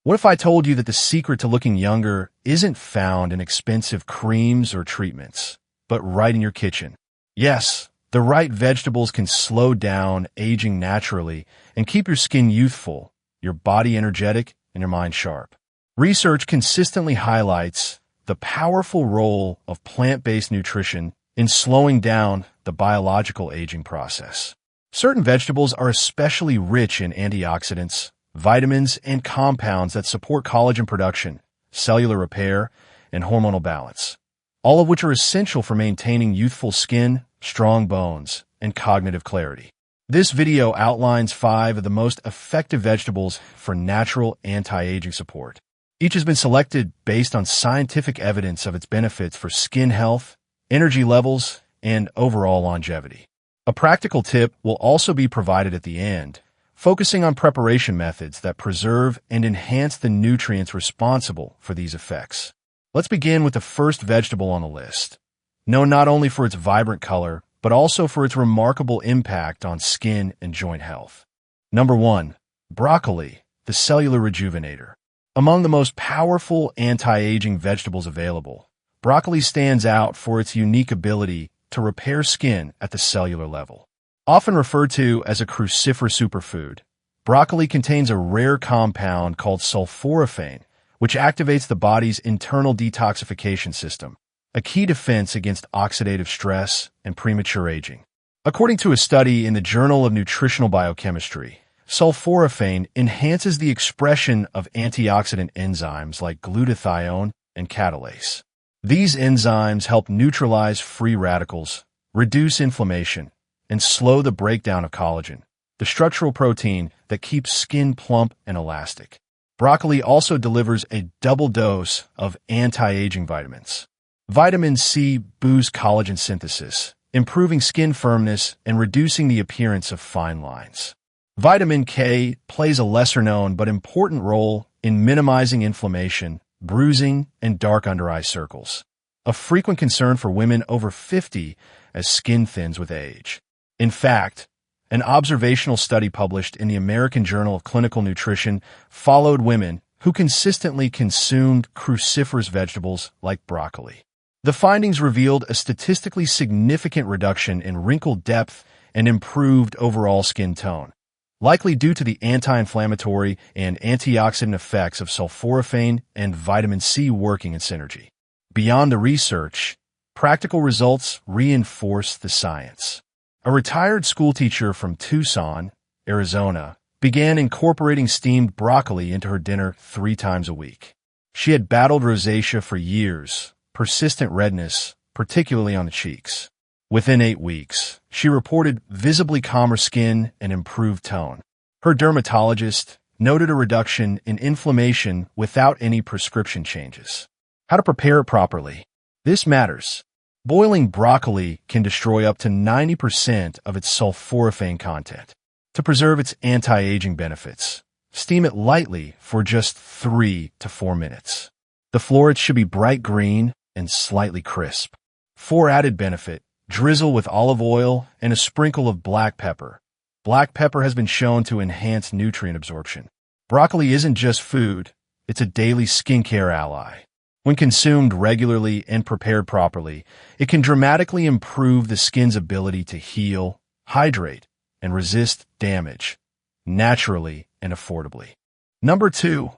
What if I told you that the secret to looking younger isn't found in expensive creams or treatments, but right in your kitchen? Yes, the right vegetables can slow down aging naturally and keep your skin youthful, your body energetic, and your mind sharp. Research consistently highlights the powerful role of plant-based nutrition in slowing down the biological aging process. Certain vegetables are especially rich in antioxidants, vitamins, and compounds that support collagen production, cellular repair, and hormonal balance, all of which are essential for maintaining youthful skin, strong bones, and cognitive clarity. This video outlines 5 of the most effective vegetables for natural anti-aging support. Each has been selected based on scientific evidence of its benefits for skin health, energy levels, and overall longevity. A practical tip will also be provided at the end, focusing on preparation methods that preserve and enhance the nutrients responsible for these effects. Let's begin with the first vegetable on the list, known not only for its vibrant color, but also for its remarkable impact on skin and joint health. Number 1. Broccoli, the cellular rejuvenator. Among the most powerful anti-aging vegetables available, broccoli stands out for its unique ability to repair skin at the cellular level. Often referred to as a cruciferous superfood, broccoli contains a rare compound called sulforaphane, which activates the body's internal detoxification system, a key defense against oxidative stress and premature aging. According to a study in the Journal of Nutritional Biochemistry, sulforaphane enhances the expression of antioxidant enzymes like glutathione and catalase. These enzymes help neutralize free radicals, reduce inflammation, and slow the breakdown of collagen, the structural protein that keeps skin plump and elastic. Broccoli also delivers a double dose of anti-aging vitamins. Vitamin C boosts collagen synthesis, improving skin firmness and reducing the appearance of fine lines. Vitamin K plays a lesser-known but important role in minimizing inflammation, bruising, and dark under-eye circles, a frequent concern for women over 50 as skin thins with age. In fact, an observational study published in the American Journal of Clinical Nutrition followed women who consistently consumed cruciferous vegetables like broccoli. The findings revealed a statistically significant reduction in wrinkle depth and improved overall skin tone, likely due to the anti-inflammatory and antioxidant effects of sulforaphane and vitamin C working in synergy. Beyond the research, practical results reinforce the science. A retired schoolteacher from Tucson, Arizona, began incorporating steamed broccoli into her dinner 3 times a week. She had battled rosacea for years, persistent redness, particularly on the cheeks. Within 8 weeks, she reported visibly calmer skin and improved tone. Her dermatologist noted a reduction in inflammation without any prescription changes. How to prepare it properly? This matters. Boiling broccoli can destroy up to 90% of its sulforaphane content. To preserve its anti-aging benefits, steam it lightly for just 3 to 4 minutes. The florets should be bright green and slightly crisp. For added benefit, drizzle with olive oil and a sprinkle of black pepper. Black pepper has been shown to enhance nutrient absorption. Broccoli isn't just food, it's a daily skincare ally. When consumed regularly and prepared properly, it can dramatically improve the skin's ability to heal, hydrate, and resist damage, naturally and affordably. Number 2.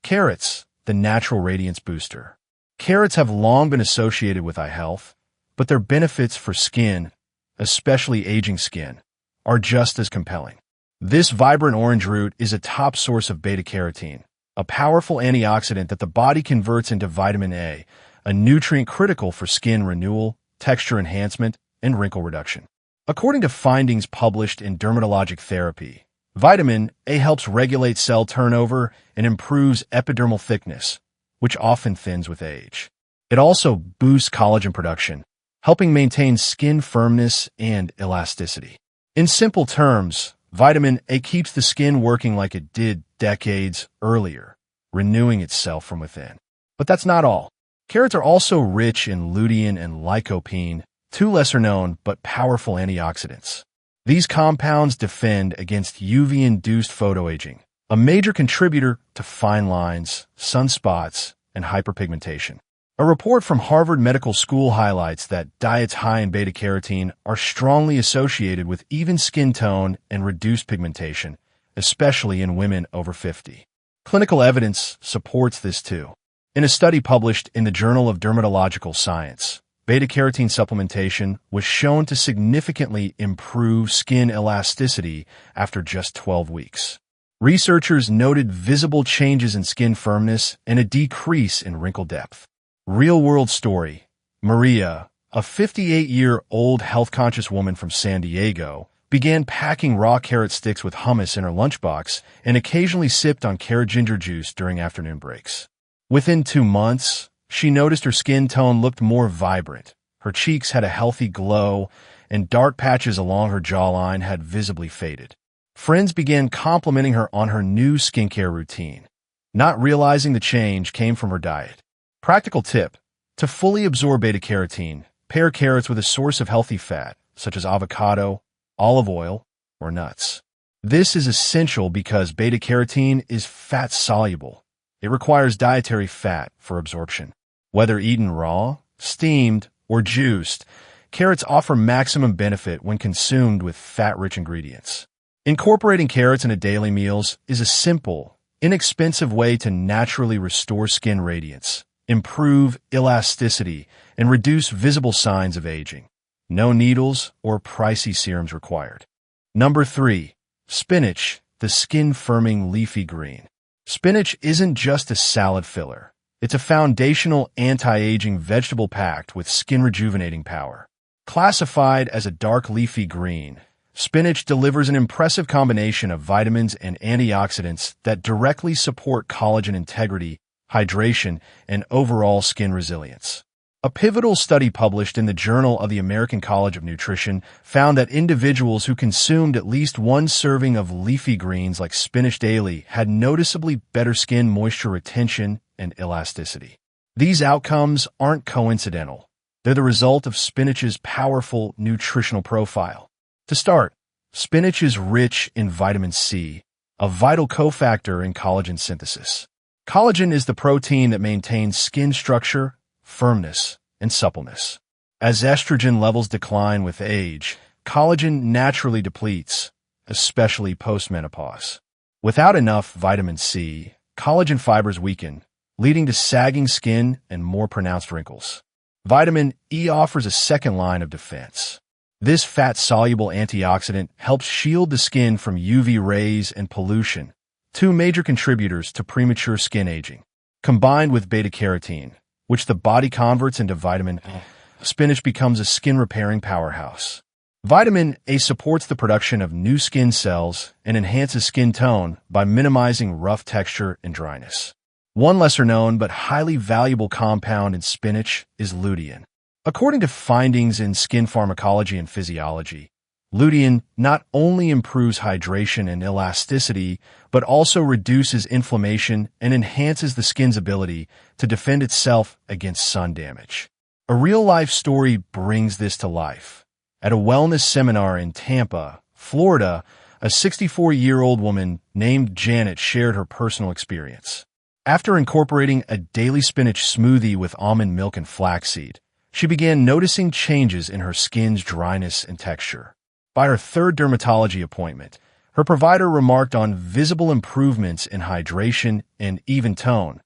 Carrots, the natural radiance booster. Carrots have long been associated with eye health, but their benefits for skin, especially aging skin, are just as compelling. This vibrant orange root is a top source of beta-carotene, a powerful antioxidant that the body converts into vitamin A, a nutrient critical for skin renewal, texture enhancement, and wrinkle reduction. According to findings published in Dermatologic Therapy, vitamin A helps regulate cell turnover and improves epidermal thickness, which often thins with age. It also boosts collagen production, helping maintain skin firmness and elasticity. In simple terms, vitamin A keeps the skin working like it did decades earlier, renewing itself from within. But that's not all. Carrots are also rich in lutein and lycopene, 2 lesser-known but powerful antioxidants. These compounds defend against UV-induced photoaging, a major contributor to fine lines, sunspots, and hyperpigmentation. A report from Harvard Medical School highlights that diets high in beta-carotene are strongly associated with even skin tone and reduced pigmentation, especially in women over 50. Clinical evidence supports this too. In a study published in the Journal of Dermatological Science, beta-carotene supplementation was shown to significantly improve skin elasticity after just 12 weeks. Researchers noted visible changes in skin firmness and a decrease in wrinkle depth. Real-world story. Maria, a 58-year-old health-conscious woman from San Diego, began packing raw carrot sticks with hummus in her lunchbox and occasionally sipped on carrot ginger juice during afternoon breaks. Within 2 months, she noticed her skin tone looked more vibrant. Her cheeks had a healthy glow, and dark patches along her jawline had visibly faded. Friends began complimenting her on her new skincare routine, not realizing the change came from her diet. Practical tip: to fully absorb beta-carotene, pair carrots with a source of healthy fat, such as avocado, olive oil, or nuts. This is essential because beta-carotene is fat-soluble. It requires dietary fat for absorption. Whether eaten raw, steamed, or juiced, carrots offer maximum benefit when consumed with fat-rich ingredients. Incorporating carrots into daily meals is a simple, inexpensive way to naturally restore skin radiance, improve elasticity, and reduce visible signs of aging. No needles or pricey serums required. Number 3. Spinach, the skin-firming leafy green. Spinach isn't just a salad filler. It's a foundational anti-aging vegetable packed with skin-rejuvenating power. Classified as a dark leafy green, spinach delivers an impressive combination of vitamins and antioxidants that directly support collagen integrity, hydration, and overall skin resilience. A pivotal study published in the Journal of the American College of Nutrition found that individuals who consumed at least 1 serving of leafy greens like spinach daily had noticeably better skin moisture retention and elasticity. These outcomes aren't coincidental. They're the result of spinach's powerful nutritional profile. To start, spinach is rich in vitamin C, a vital cofactor in collagen synthesis. Collagen is the protein that maintains skin structure, firmness, and suppleness. As estrogen levels decline with age, collagen naturally depletes, especially post-menopause. Without enough vitamin C, collagen fibers weaken, leading to sagging skin and more pronounced wrinkles. Vitamin E offers a second line of defense. This fat-soluble antioxidant helps shield the skin from UV rays and pollution, 2 major contributors to premature skin aging. Combined with beta-carotene, which the body converts into vitamin A, spinach becomes a skin-repairing powerhouse. Vitamin A supports the production of new skin cells and enhances skin tone by minimizing rough texture and dryness. One lesser-known but highly valuable compound in spinach is lutein. According to findings in Skin Pharmacology and Physiology, lutein not only improves hydration and elasticity, but also reduces inflammation and enhances the skin's ability to defend itself against sun damage. A real-life story brings this to life. At a wellness seminar in Tampa, Florida, a 64-year-old woman named Janet shared her personal experience. After incorporating a daily spinach smoothie with almond milk and flaxseed, she began noticing changes in her skin's dryness and texture. By her 3rd dermatology appointment, her provider remarked on visible improvements in hydration and even tone,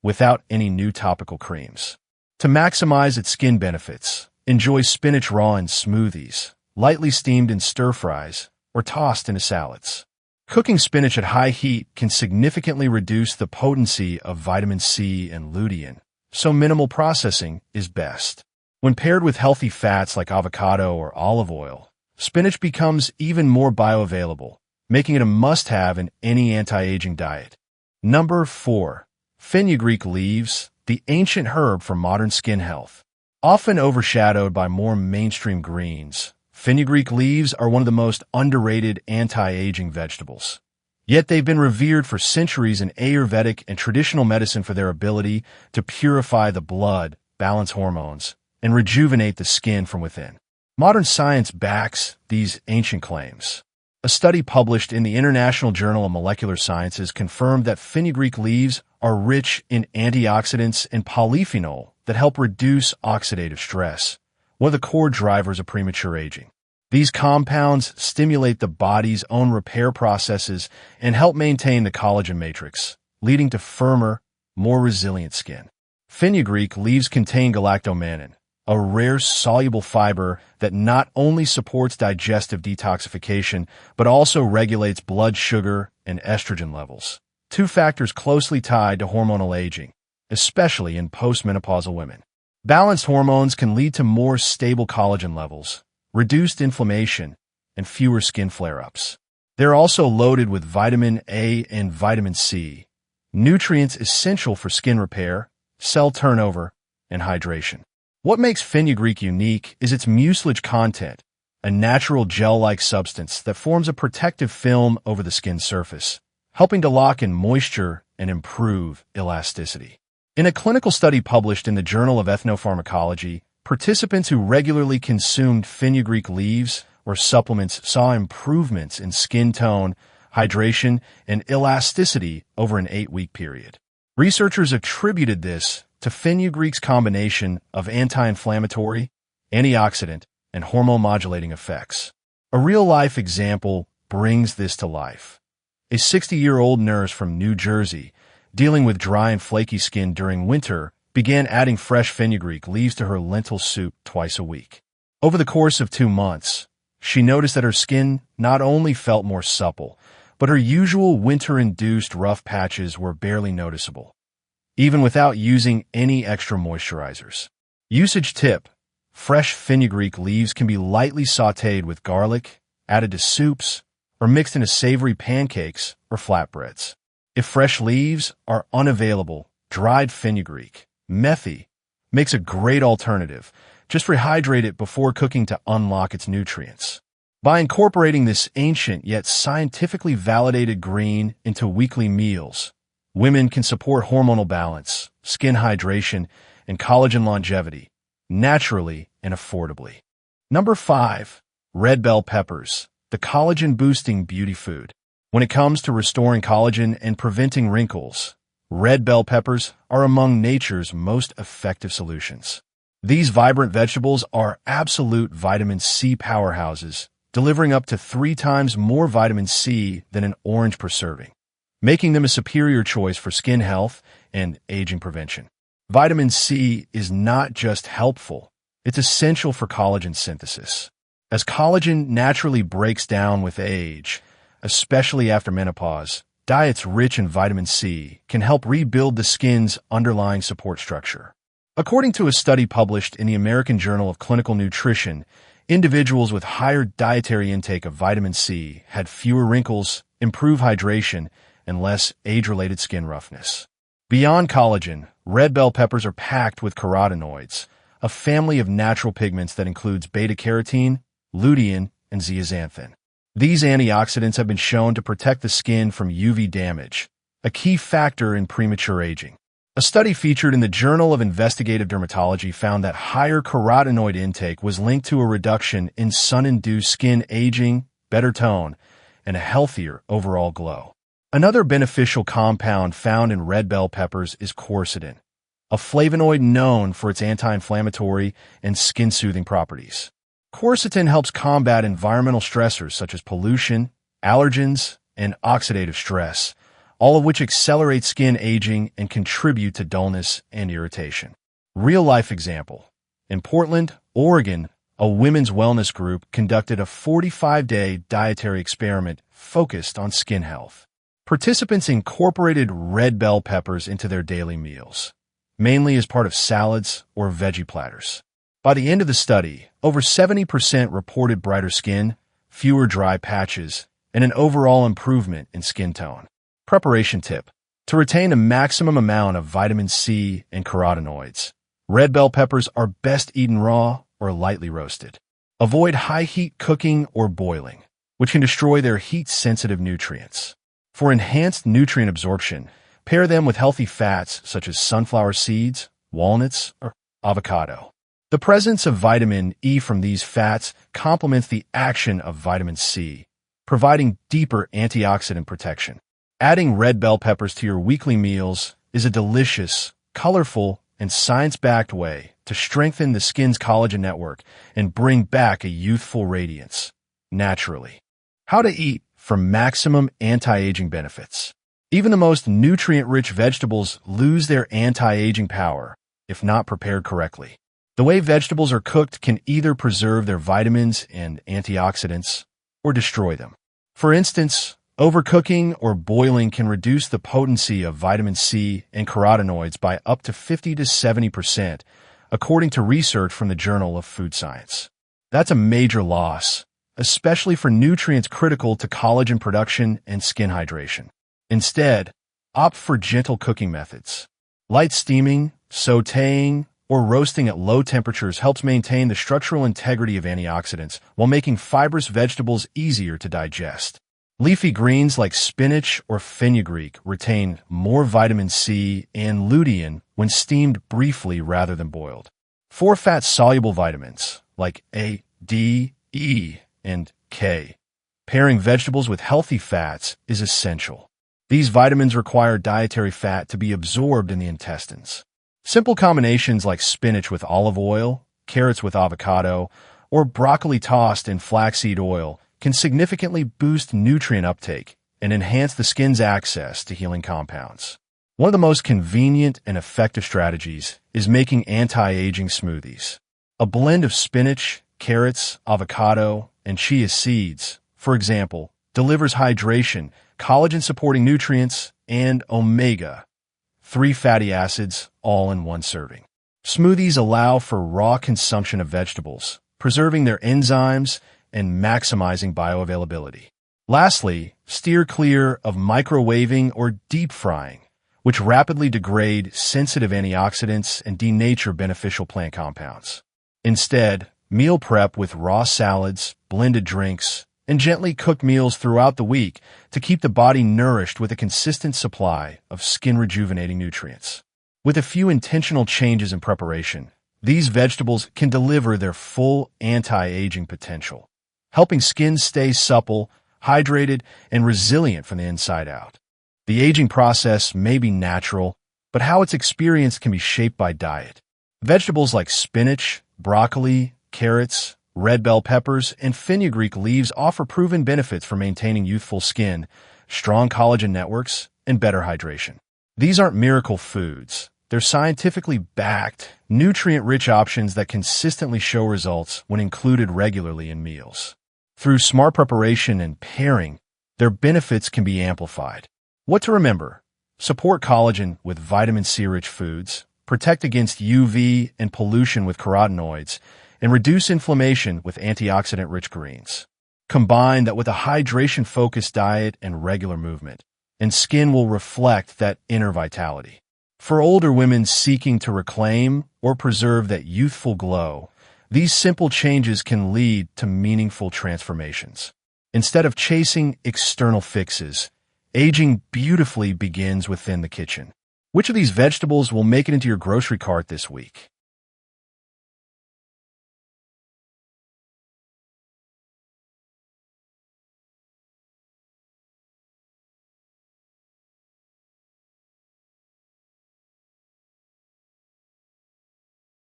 without any new topical creams. To maximize its skin benefits, enjoy spinach raw in smoothies, lightly steamed in stir-fries, or tossed into salads. Cooking spinach at high heat can significantly reduce the potency of vitamin C and lutein, so minimal processing is best. When paired with healthy fats like avocado or olive oil, spinach becomes even more bioavailable, making it a must-have in any anti-aging diet. Number 4. Fenugreek leaves, the ancient herb for modern skin health. Often overshadowed by more mainstream greens, fenugreek leaves are one of the most underrated anti-aging vegetables. Yet they've been revered for centuries in Ayurvedic and traditional medicine for their ability to purify the blood, balance hormones, and rejuvenate the skin from within. Modern science backs these ancient claims. A study published in the International Journal of Molecular Sciences confirmed that fenugreek leaves are rich in antioxidants and polyphenol that help reduce oxidative stress, one of the core drivers of premature aging. These compounds stimulate the body's own repair processes and help maintain the collagen matrix, leading to firmer, more resilient skin. Fenugreek leaves contain galactomannan, a rare soluble fiber that not only supports digestive detoxification but also regulates blood sugar and estrogen levels, two factors closely tied to hormonal aging, especially in postmenopausal women. Balanced hormones can lead to more stable collagen levels, reduced inflammation, and fewer skin flare-ups. They're also loaded with vitamin A and vitamin C, nutrients essential for skin repair, cell turnover, and hydration. What makes fenugreek unique is its mucilage content, a natural gel-like substance that forms a protective film over the skin surface, helping to lock in moisture and improve elasticity. In a clinical study published in the Journal of Ethnopharmacology, participants who regularly consumed fenugreek leaves or supplements saw improvements in skin tone, hydration, and elasticity over an 8-week period. Researchers attributed this to fenugreek's combination of anti-inflammatory, antioxidant, and hormone-modulating effects. A real-life example brings this to life. A 60-year-old nurse from New Jersey, dealing with dry and flaky skin during winter, began adding fresh fenugreek leaves to her lentil soup twice a week. Over the course of 2 months, she noticed that her skin not only felt more supple, but her usual winter-induced rough patches were barely noticeable, even without using any extra moisturizers. Usage tip: fresh fenugreek leaves can be lightly sautéed with garlic, added to soups, or mixed into savory pancakes or flatbreads. If fresh leaves are unavailable, dried fenugreek, methy, makes a great alternative. Just rehydrate it before cooking to unlock its nutrients. By incorporating this ancient yet scientifically validated green into weekly meals, women can support hormonal balance, skin hydration, and collagen longevity, naturally and affordably. Number 5. Red bell peppers, the collagen-boosting beauty food. When it comes to restoring collagen and preventing wrinkles, red bell peppers are among nature's most effective solutions. These vibrant vegetables are absolute vitamin C powerhouses, delivering up to 3 times more vitamin C than an orange per serving, making them a superior choice for skin health and aging prevention. Vitamin C is not just helpful, it's essential for collagen synthesis. As collagen naturally breaks down with age, especially after menopause, diets rich in vitamin C can help rebuild the skin's underlying support structure. According to a study published in the American Journal of Clinical Nutrition, individuals with higher dietary intake of vitamin C had fewer wrinkles, improved hydration, and less age-related skin roughness. Beyond collagen, red bell peppers are packed with carotenoids, a family of natural pigments that includes beta-carotene, lutein, and zeaxanthin. These antioxidants have been shown to protect the skin from UV damage, a key factor in premature aging. A study featured in the Journal of Investigative Dermatology found that higher carotenoid intake was linked to a reduction in sun-induced skin aging, better tone, and a healthier overall glow. Another beneficial compound found in red bell peppers is quercetin, a flavonoid known for its anti-inflammatory and skin-soothing properties. Quercetin helps combat environmental stressors such as pollution, allergens, and oxidative stress, all of which accelerate skin aging and contribute to dullness and irritation. Real-life example. In Portland, Oregon, a women's wellness group conducted a 45-day dietary experiment focused on skin health. Participants incorporated red bell peppers into their daily meals, mainly as part of salads or veggie platters. By the end of the study, over 70% reported brighter skin, fewer dry patches, and an overall improvement in skin tone. Preparation tip: to retain a maximum amount of vitamin C and carotenoids, red bell peppers are best eaten raw or lightly roasted. Avoid high-heat cooking or boiling, which can destroy their heat-sensitive nutrients. For enhanced nutrient absorption, pair them with healthy fats such as sunflower seeds, walnuts, or avocado. The presence of vitamin E from these fats complements the action of vitamin C, providing deeper antioxidant protection. Adding red bell peppers to your weekly meals is a delicious, colorful, and science-backed way to strengthen the skin's collagen network and bring back a youthful radiance, naturally. How to eat for maximum anti-aging benefits. Even the most nutrient-rich vegetables lose their anti-aging power if not prepared correctly. The way vegetables are cooked can either preserve their vitamins and antioxidants or destroy them. For instance, overcooking or boiling can reduce the potency of vitamin C and carotenoids by up to 50 to 70%, according to research from the Journal of Food Science. That's a major loss, especially for nutrients critical to collagen production and skin hydration. Instead, opt for gentle cooking methods. Light steaming, sautéing, or roasting at low temperatures helps maintain the structural integrity of antioxidants while making fibrous vegetables easier to digest. Leafy greens like spinach or fenugreek retain more vitamin C and lutein when steamed briefly rather than boiled. 4 fat-soluble vitamins like A, D, E, and K. Pairing vegetables with healthy fats is essential. These vitamins require dietary fat to be absorbed in the intestines. Simple combinations like spinach with olive oil, carrots with avocado, or broccoli tossed in flaxseed oil can significantly boost nutrient uptake and enhance the skin's access to healing compounds. One of the most convenient and effective strategies is making anti-aging smoothies. A blend of spinach, carrots, avocado, and chia seeds, for example, delivers hydration, collagen-supporting nutrients, and omega-3 fatty acids all in one serving. Smoothies allow for raw consumption of vegetables, preserving their enzymes and maximizing bioavailability. Lastly, steer clear of microwaving or deep frying, which rapidly degrade sensitive antioxidants and denature beneficial plant compounds. Instead, meal prep with raw salads, blended drinks, and gently cooked meals throughout the week to keep the body nourished with a consistent supply of skin-rejuvenating nutrients. With a few intentional changes in preparation, these vegetables can deliver their full anti-aging potential, helping skin stay supple, hydrated, and resilient from the inside out. The aging process may be natural, but how it's experienced can be shaped by diet. Vegetables like spinach, broccoli, carrots, red bell peppers, and fenugreek leaves offer proven benefits for maintaining youthful skin, strong collagen networks, and better hydration. These aren't miracle foods. They're scientifically backed, nutrient-rich options that consistently show results when included regularly in meals. Through smart preparation and pairing, their benefits can be amplified. What to remember: support collagen with vitamin C-rich foods, protect against UV and pollution with carotenoids, and reduce inflammation with antioxidant-rich greens. Combine that with a hydration-focused diet and regular movement, and skin will reflect that inner vitality. For older women seeking to reclaim or preserve that youthful glow, these simple changes can lead to meaningful transformations. Instead of chasing external fixes, aging beautifully begins within the kitchen. Which of these vegetables will make it into your grocery cart this week?